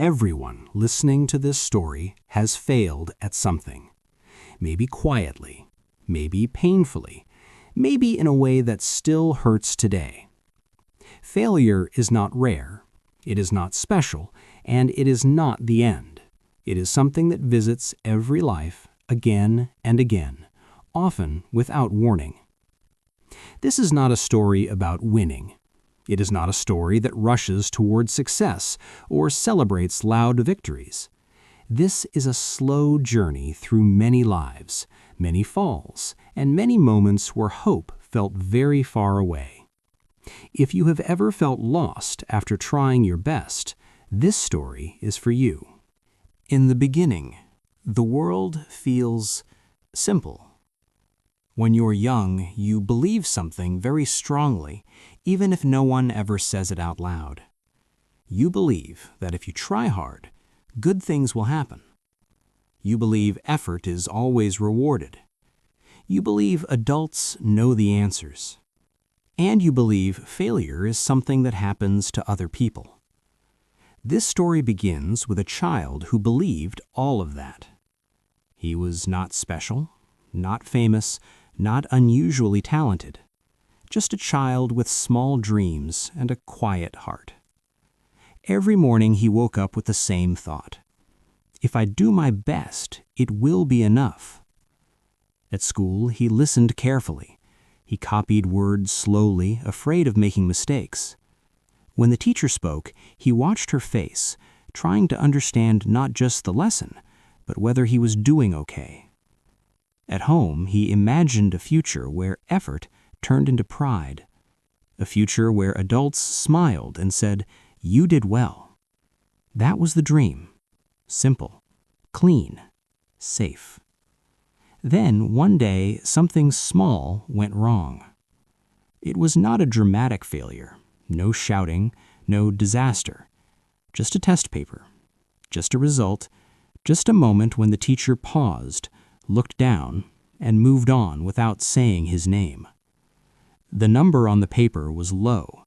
Everyone listening to this story has failed at something. Maybe quietly, maybe painfully, maybe in a way that still hurts today. Failure is not rare, it is not special, and it is not the end. It is something that visits every life again and again, often without warning. This is not a story about winning. It is not a story that rushes towards success or celebrates loud victories. This is a slow journey through many lives, many falls, and many moments where hope felt very far away. If you have ever felt lost after trying your best, this story is for you. In the beginning, the world feels simple. When you're young, you believe something very strongly, even if no one ever says it out loud. You believe that if you try hard, good things will happen. You believe effort is always rewarded. You believe adults know the answers. And you believe failure is something that happens to other people. This story begins with a child who believed all of that. He was not special, not famous, not unusually talented, just a child with small dreams and a quiet heart. Every morning he woke up with the same thought. If I do my best, it will be enough. At school, he listened carefully. He copied words slowly, afraid of making mistakes. When the teacher spoke, he watched her face, trying to understand not just the lesson, but whether he was doing okay. At home, he imagined a future where effort turned into pride, a future where adults smiled and said, "You did well." That was the dream. Simple, clean, safe. Then, one day, something small went wrong. It was not a dramatic failure, no shouting, no disaster. Just a test paper, just a result, just a moment when the teacher paused, looked down, and moved on without saying his name. The number on the paper was low,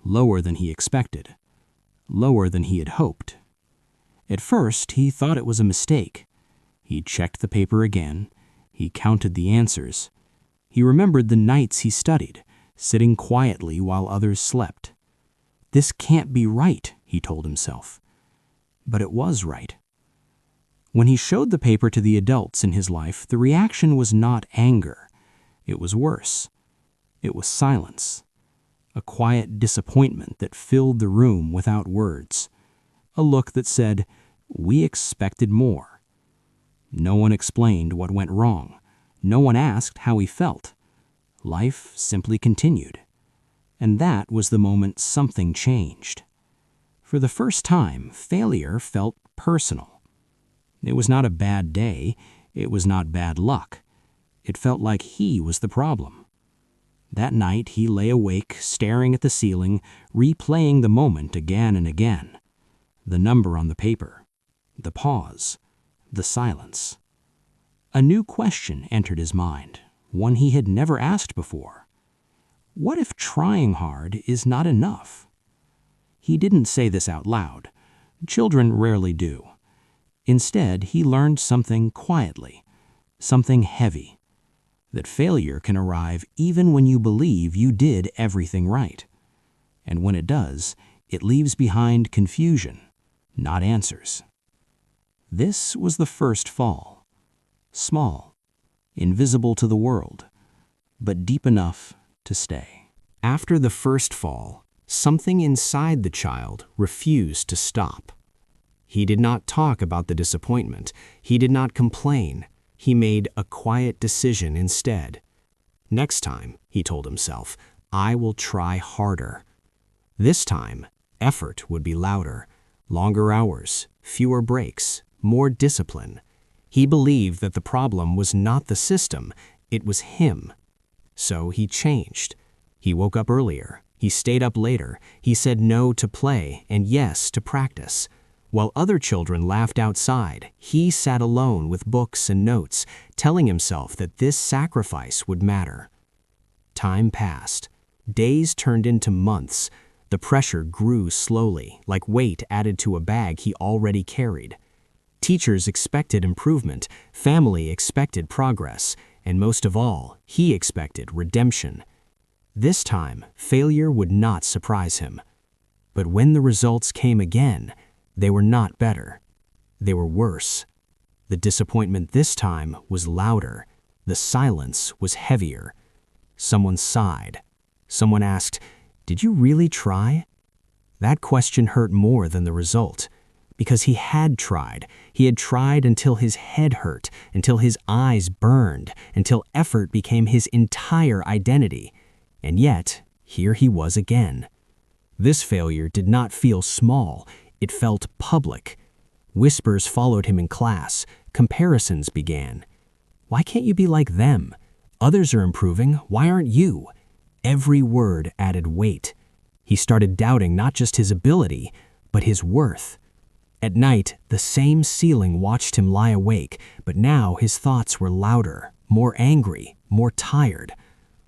lower than he expected, lower than he had hoped. At first, he thought it was a mistake. He checked the paper again. He counted the answers. He remembered the nights he studied, sitting quietly while others slept. This can't be right, he told himself. But it was right. When he showed the paper to the adults in his life, the reaction was not anger. It was worse. It was silence. A quiet disappointment that filled the room without words. A look that said, "We expected more." No one explained what went wrong. No one asked how he felt. Life simply continued. And that was the moment something changed. For the first time, failure felt personal. It was not a bad day. It was not bad luck. It felt like he was the problem. That night, he lay awake, staring at the ceiling, replaying the moment again and again. The number on the paper, the pause, the silence. A new question entered his mind, one he had never asked before. What if trying hard is not enough? He didn't say this out loud. Children rarely do. Instead, he learned something quietly, something heavy, that failure can arrive even when you believe you did everything right. And when it does, it leaves behind confusion, not answers. This was the first fall. Small, invisible to the world, but deep enough to stay. After the first fall, something inside the child refused to stop. He did not talk about the disappointment. He did not complain. He made a quiet decision instead. Next time, he told himself, I will try harder. This time, effort would be louder, longer hours, fewer breaks, more discipline. He believed that the problem was not the system, it was him. So he changed. He woke up earlier. He stayed up later. He said no to play and yes to practice. While other children laughed outside, he sat alone with books and notes, telling himself that this sacrifice would matter. Time passed. Days turned into months. The pressure grew slowly, like weight added to a bag he already carried. Teachers expected improvement, family expected progress, and most of all, he expected redemption. This time, failure would not surprise him. But when the results came again, they were not better. They were worse. The disappointment this time was louder. The silence was heavier. Someone sighed. Someone asked, "Did you really try?" That question hurt more than the result, because he had tried. He had tried until his head hurt, until his eyes burned, until effort became his entire identity. And yet, here he was again. This failure did not feel small. It felt public. Whispers followed him in class. Comparisons began. "Why can't you be like them? Others are improving. Why aren't you?" Every word added weight. He started doubting not just his ability, but his worth. At night, the same ceiling watched him lie awake, but now his thoughts were louder, more angry, more tired.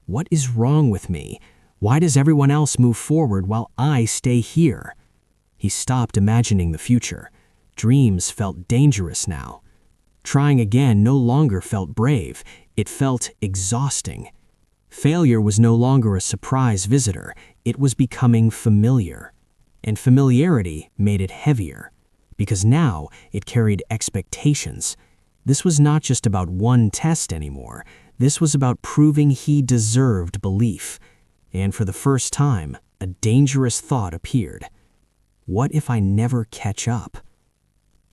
What is wrong with me? Why does everyone else move forward while I stay here? He stopped imagining the future. Dreams felt dangerous now. Trying again no longer felt brave. It felt exhausting. Failure was no longer a surprise visitor. It was becoming familiar. And familiarity made it heavier, because now it carried expectations. This was not just about one test anymore. This was about proving he deserved belief. And for the first time, a dangerous thought appeared. What if I never catch up?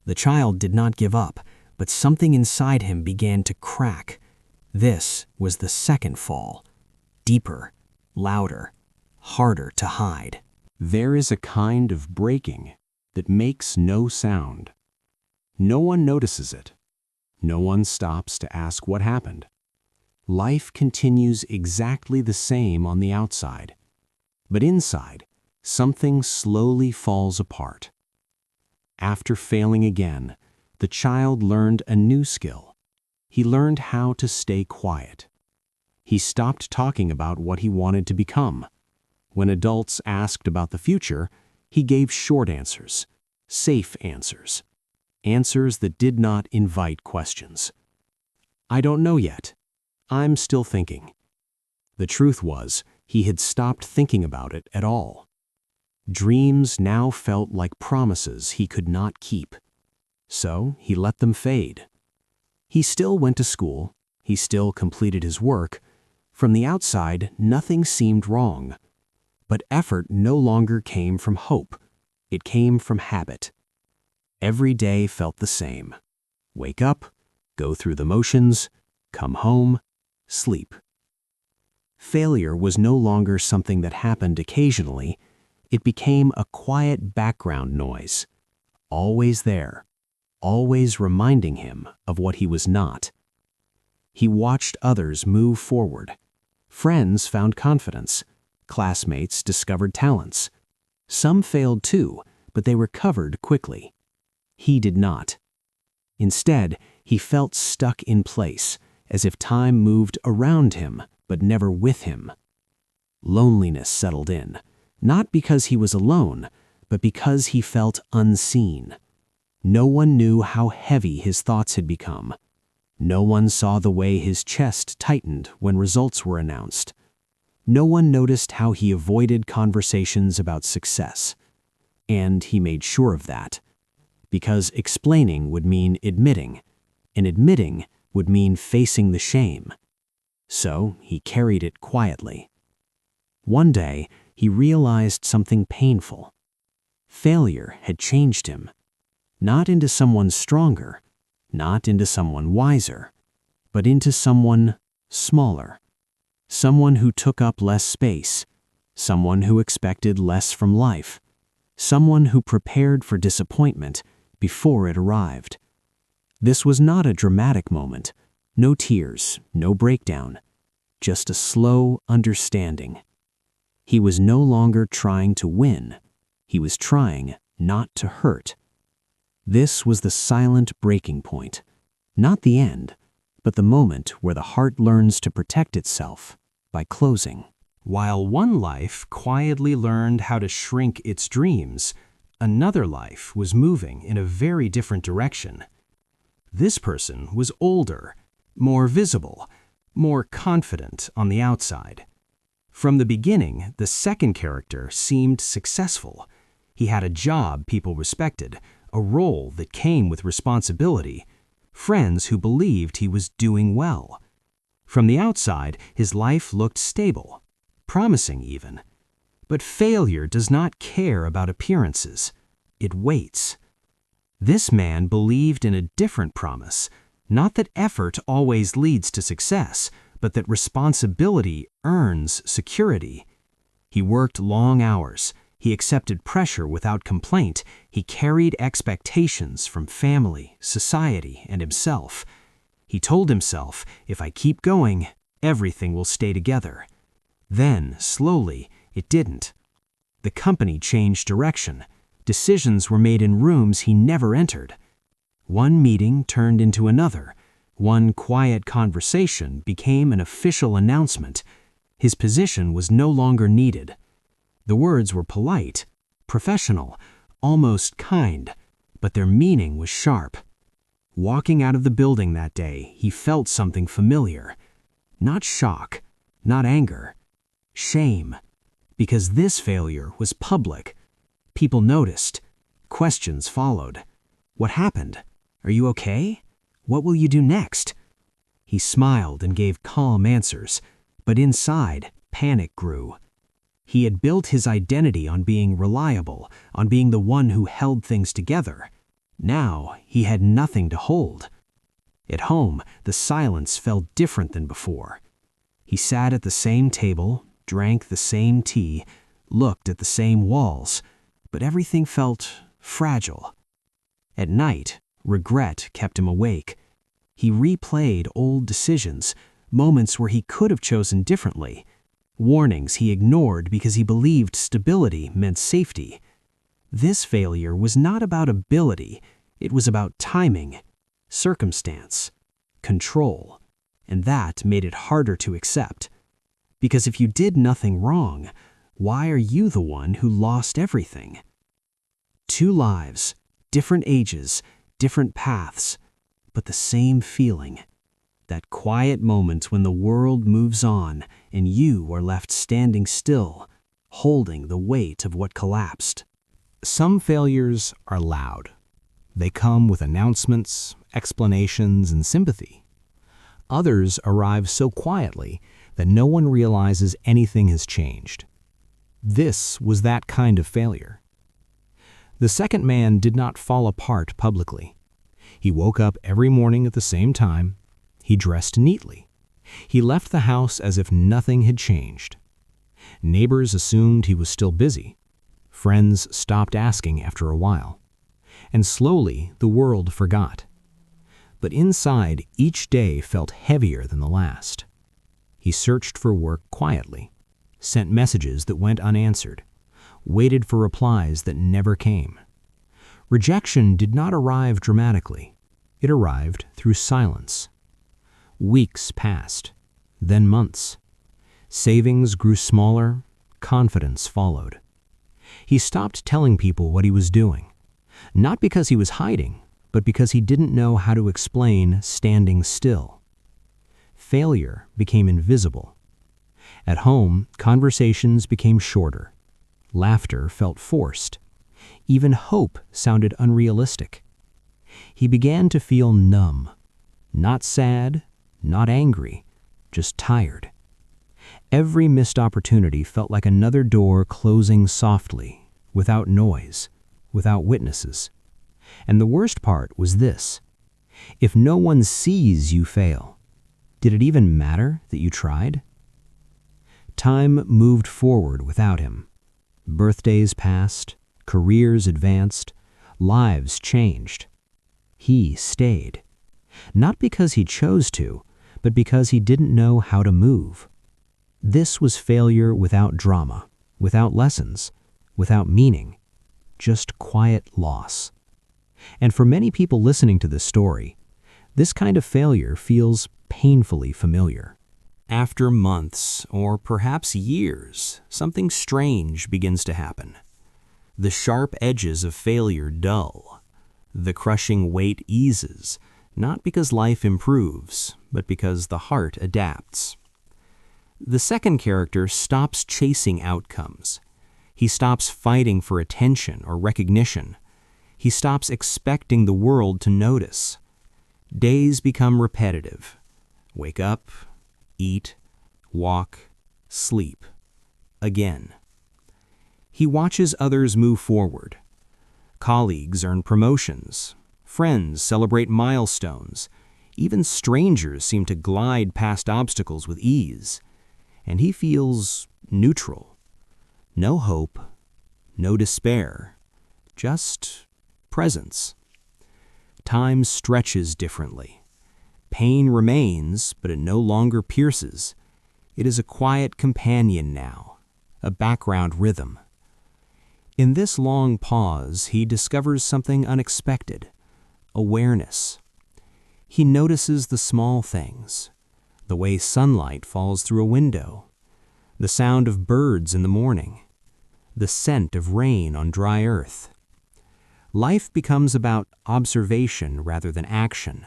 The child did not give up, but something inside him began to crack. This was the second fall. Deeper, louder, harder to hide. There is a kind of breaking that makes no sound. No one notices it. No one stops to ask what happened. Life continues exactly the same on the outside. But inside, something slowly falls apart. After failing again, the child learned a new skill. He learned how to stay quiet. He stopped talking about what he wanted to become. When adults asked about the future, he gave short answers, safe answers, answers that did not invite questions. "I don't know yet. I'm still thinking." The truth was, he had stopped thinking about it at all. Dreams now felt like promises he could not keep. So he let them fade. He still went to school. He still completed his work. From the outside, nothing seemed wrong. But effort no longer came from hope. It came from habit. Every day felt the same. Wake up, go through the motions, come home, sleep. Failure was no longer something that happened occasionally. It became a quiet background noise, always there, always reminding him of what he was not. He watched others move forward. Friends found confidence. Classmates discovered talents. Some failed too, but they recovered quickly. He did not. Instead, he felt stuck in place, as if time moved around him, but never with him. Loneliness settled in, not because he was alone, but because he felt unseen. No one knew how heavy his thoughts had become. No one saw the way his chest tightened when results were announced. No one noticed how he avoided conversations about success. And he made sure of that, because explaining would mean admitting, and admitting would mean facing the shame. So he carried it quietly. One day, he realized something painful. Failure had changed him, not into someone stronger, not into someone wiser, but into someone smaller. Someone who took up less space, someone who expected less from life, someone who prepared for disappointment before it arrived. This was not a dramatic moment, no tears, no breakdown, just a slow understanding. He was no longer trying to win, he was trying not to hurt. This was the silent breaking point, not the end, but the moment where the heart learns to protect itself by closing. While one life quietly learned how to shrink its dreams, another life was moving in a very different direction. This person was older, more visible, more confident on the outside. From the beginning, the second character seemed successful. He had a job people respected, a role that came with responsibility, friends who believed he was doing well. From the outside, his life looked stable, promising even. But failure does not care about appearances. It waits. This man believed in a different promise, not that effort always leads to success, but that responsibility earns security. He worked long hours. He accepted pressure without complaint. He carried expectations from family, society, and himself. He told himself, if I keep going, everything will stay together. Then, slowly, it didn't. The company changed direction. Decisions were made in rooms he never entered. One meeting turned into another. One quiet conversation became an official announcement. His position was no longer needed. The words were polite, professional, almost kind, but their meaning was sharp. Walking out of the building that day, he felt something familiar. Not shock, not anger, shame, because this failure was public. People noticed. Questions followed. What happened? Are you okay? What will you do next? He smiled and gave calm answers, but inside, panic grew. He had built his identity on being reliable, on being the one who held things together. Now, he had nothing to hold. At home, the silence felt different than before. He sat at the same table, drank the same tea, looked at the same walls, but everything felt fragile. At night, regret kept him awake. He replayed old decisions, moments where he could have chosen differently, warnings he ignored because he believed stability meant safety. This failure was not about ability, it was about timing, circumstance, control, and that made it harder to accept. Because if you did nothing wrong, why are you the one who lost everything? 2 lives, different ages, different paths, but the same feeling. That quiet moment when the world moves on and you are left standing still, holding the weight of what collapsed. Some failures are loud. They come with announcements, explanations, and sympathy. Others arrive so quietly that no one realizes anything has changed. This was that kind of failure. The second man did not fall apart publicly. He woke up every morning at the same time. He dressed neatly. He left the house as if nothing had changed. Neighbors assumed he was still busy. Friends stopped asking after a while. And slowly the world forgot. But inside, each day felt heavier than the last. He searched for work quietly, sent messages that went unanswered, waited for replies that never came. Rejection did not arrive dramatically. It arrived through silence. Weeks passed, then months. Savings grew smaller, confidence followed. He stopped telling people what he was doing, not because he was hiding, but because he didn't know how to explain standing still. Failure became invisible. At home, conversations became shorter. Laughter felt forced. Even hope sounded unrealistic. He began to feel numb, not sad, not angry, just tired. Every missed opportunity felt like another door closing softly, without noise, without witnesses. And the worst part was this: if no one sees you fail, did it even matter that you tried? Time moved forward without him. Birthdays passed, careers advanced, lives changed. He stayed, not because he chose to, but because he didn't know how to move. This was failure without drama, without lessons, without meaning, just quiet loss. And for many people listening to this story, this kind of failure feels painfully familiar. After months, or perhaps years, something strange begins to happen. The sharp edges of failure dull. The crushing weight eases, not because life improves, but because the heart adapts. The second character stops chasing outcomes. He stops fighting for attention or recognition. He stops expecting the world to notice. Days become repetitive. Wake up, eat, walk, sleep. Again. He watches others move forward. Colleagues earn promotions. Friends celebrate milestones. Even strangers seem to glide past obstacles with ease. And he feels neutral. No hope, no despair, just presence. Time stretches differently. Pain remains, but it no longer pierces. It is a quiet companion now, a background rhythm. In this long pause, he discovers something unexpected: awareness. He notices the small things, the way sunlight falls through a window, the sound of birds in the morning, the scent of rain on dry earth. Life becomes about observation rather than action,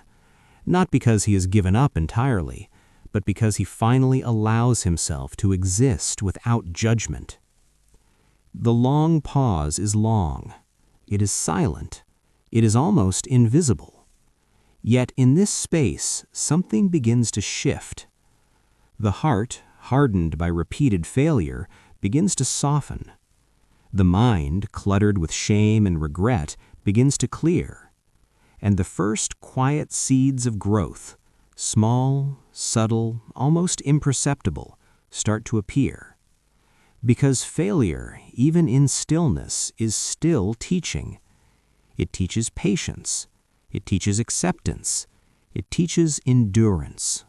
not because he has given up entirely, but because he finally allows himself to exist without judgment. The long pause is long. It is silent. It is almost invisible. Yet in this space, something begins to shift. The heart, hardened by repeated failure, begins to soften. The mind, cluttered with shame and regret, begins to clear. And the first quiet seeds of growth, small, subtle, almost imperceptible, start to appear. Because failure, even in stillness, is still teaching. It teaches patience. It teaches acceptance. It teaches endurance.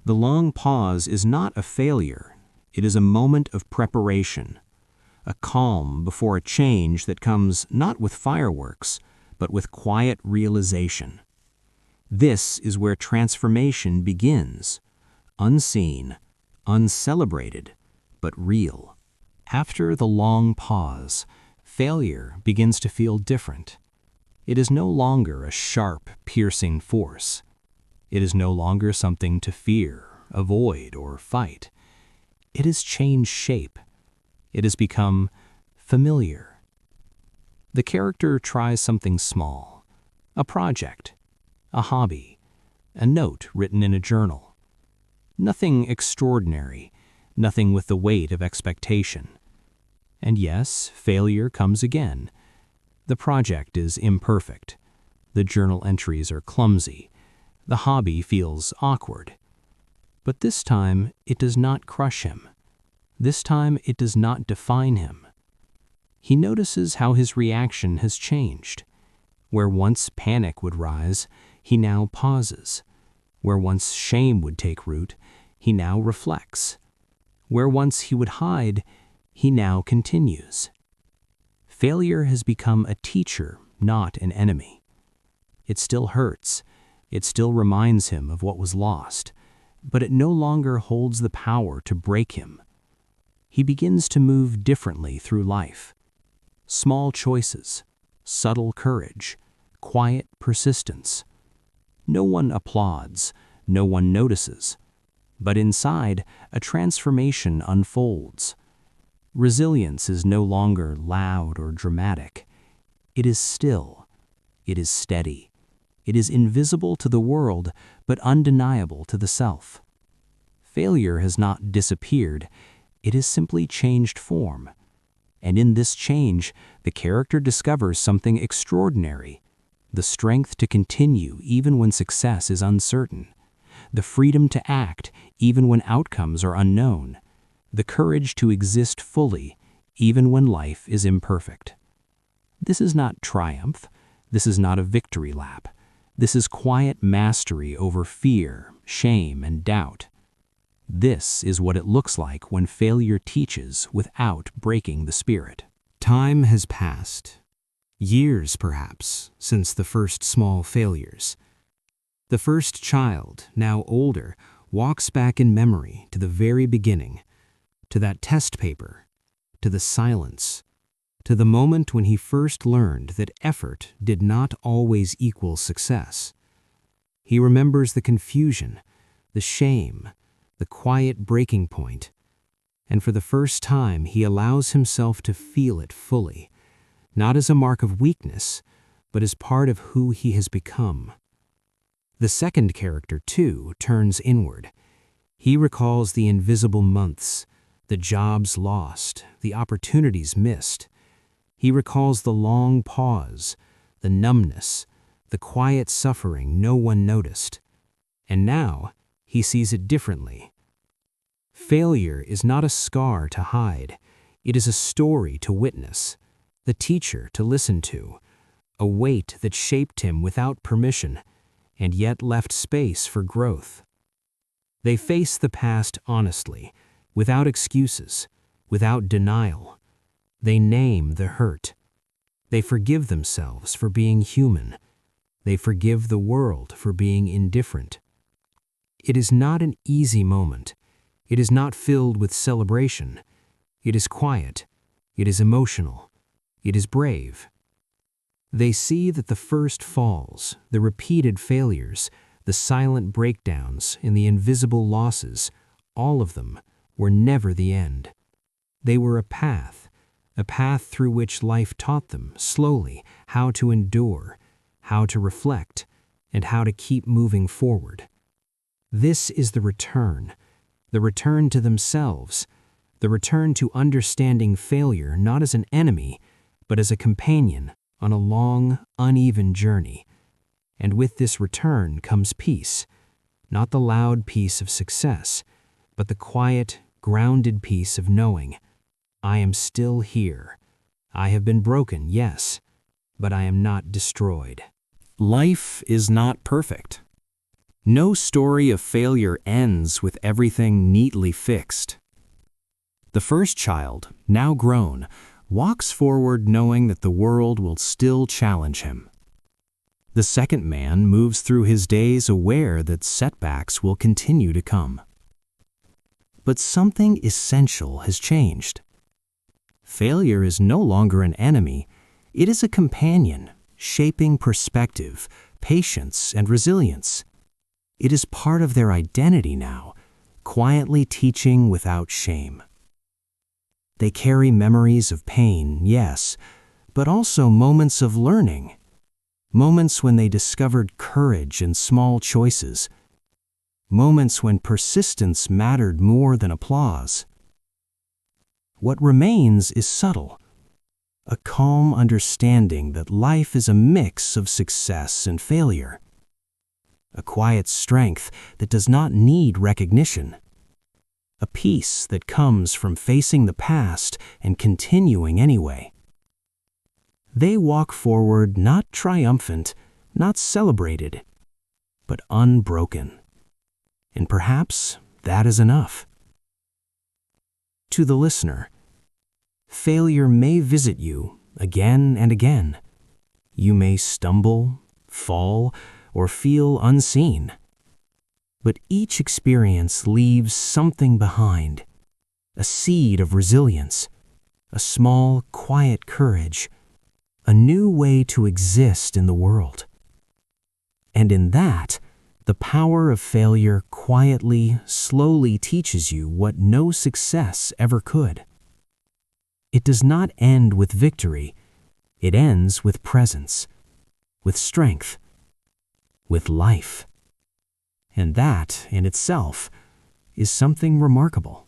The long pause is not a failure. It is a moment of preparation, a calm before a change that comes not with fireworks, but with quiet realization. This is where transformation begins, unseen, uncelebrated, but real. After the long pause, failure begins to feel different. It is no longer a sharp, piercing force. It is no longer something to fear, avoid, or fight. It has changed shape. It has become familiar. The character tries something small, a project, a hobby, a note written in a journal. Nothing extraordinary, nothing with the weight of expectation. And yes, failure comes again. The project is imperfect. The journal entries are clumsy. The hobby feels awkward. But this time, it does not crush him. This time, it does not define him. He notices how his reaction has changed. Where once panic would rise, he now pauses. Where once shame would take root, he now reflects. Where once he would hide, he now continues. Failure has become a teacher, not an enemy. It still hurts. It still reminds him of what was lost, but it no longer holds the power to break him. He begins to move differently through life. Small choices, subtle courage, quiet persistence. No one applauds, no one notices, but inside, a transformation unfolds. Resilience is no longer loud or dramatic. It is still. It is steady. It is invisible to the world, but undeniable to the self. Failure has not disappeared. It has simply changed form. And in this change, the character discovers something extraordinary: the strength to continue even when success is uncertain, the freedom to act even when outcomes are unknown, the courage to exist fully even when life is imperfect. This is not triumph. This is not a victory lap. This is quiet mastery over fear, shame, and doubt. This is what it looks like when failure teaches without breaking the spirit. Time has passed. Years, perhaps, since the first small failures. The first child, now older, walks back in memory to the very beginning, to that test paper, to the silence, to the moment when he first learned that effort did not always equal success. He remembers the confusion, the shame, the quiet breaking point, and for the first time he allows himself to feel it fully, not as a mark of weakness, but as part of who he has become. The second character, too, turns inward. He recalls the invisible months, the jobs lost, the opportunities missed. He recalls the long pause, the numbness, the quiet suffering no one noticed. And now he sees it differently. Failure is not a scar to hide. It is a story to witness, the teacher to listen to, a weight that shaped him without permission and yet left space for growth. They face the past honestly, without excuses, without denial. They name the hurt. They forgive themselves for being human. They forgive the world for being indifferent. It is not an easy moment. It is not filled with celebration. It is quiet. It is emotional. It is brave. They see that the first falls, the repeated failures, the silent breakdowns, and the invisible losses, all of them, were never the end. They were a path through which life taught them, slowly, how to endure, how to reflect, and how to keep moving forward. This is the return to themselves, the return to understanding failure not as an enemy, but as a companion on a long, uneven journey. And with this return comes peace, not the loud peace of success, but the quiet, grounded peace of knowing, I am still here. I have been broken, yes, but I am not destroyed. Life is not perfect. No story of failure ends with everything neatly fixed. The first child, now grown, walks forward knowing that the world will still challenge him. The second man moves through his days aware that setbacks will continue to come. But something essential has changed. Failure is no longer an enemy. It is a companion, shaping perspective, patience, and resilience. It is part of their identity now, quietly teaching without shame. They carry memories of pain, yes, but also moments of learning. Moments when they discovered courage in small choices. Moments when persistence mattered more than applause. What remains is subtle, a calm understanding that life is a mix of success and failure. A quiet strength that does not need recognition. A peace that comes from facing the past and continuing anyway. They walk forward not triumphant, not celebrated, but unbroken. And perhaps that is enough. To the listener, failure may visit you again and again. You may stumble, fall, or feel unseen. But each experience leaves something behind, a seed of resilience, a small, quiet courage, a new way to exist in the world. And in that, the power of failure quietly, slowly teaches you what no success ever could. It does not end with victory. It ends with presence, with strength, with life. And that, in itself, is something remarkable.